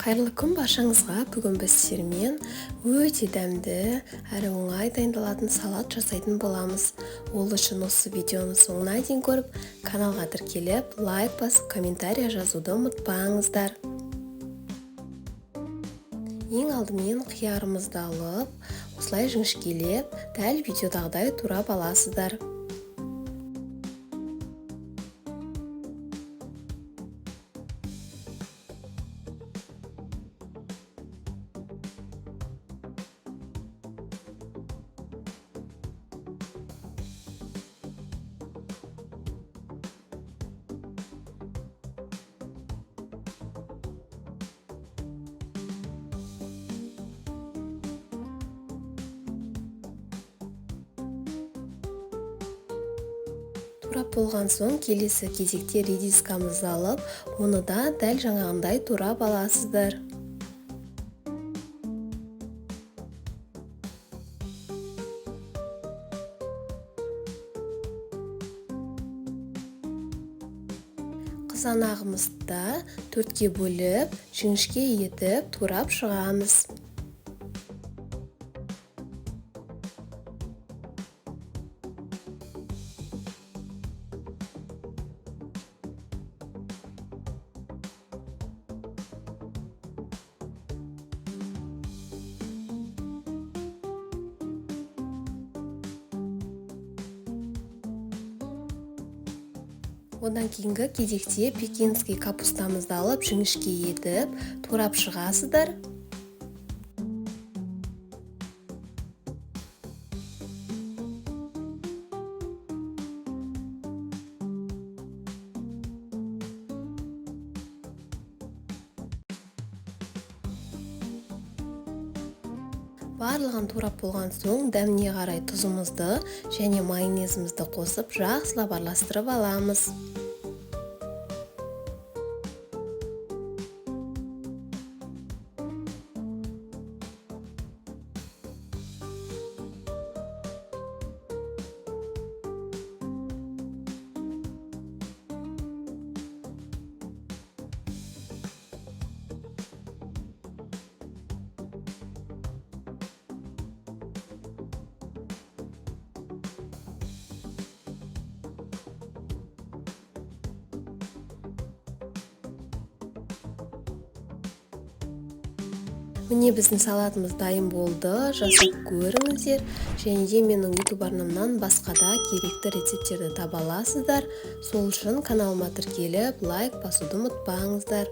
Қайырлы күн баршаңызға. Бүгін біз сіздермен өте дәмді әрі оңай дайындалатын салат жасайтын боламыз. Ол үшін осы видеоны соңына дейін көріп, каналға тіркеліп, лайк басып, комментария жазуды ұмытпаңыздар. Ең алдымен қиярымызды алып, осылай жіңішкелеп, дәл видеодағыдай турап аласыздар. Турап болған соң келесі кезекте редискамызды алып, оны да дәл жаңағындай турап аласыздар. Қызанағымызды да төртке бөліп, жіңішке етіп турап шығамыз. Одан кейінгі кезекте пекинский капустамызды алып, жіңішке етіп, турап шығасыздар. Барлығын турап болған соң дәміне қарай тұзымызды және майонезімізді қосып, жақсылап араластырып аламыз. Міне біздің салатымыз дайын болды. Жасап көріңіздер. Және де менің YouTube арнамнан басқа да керекті рецептерді таба аласыздар. Сол үшін каналыма тіркеліп, лайк басуды ұмытпаңыздар.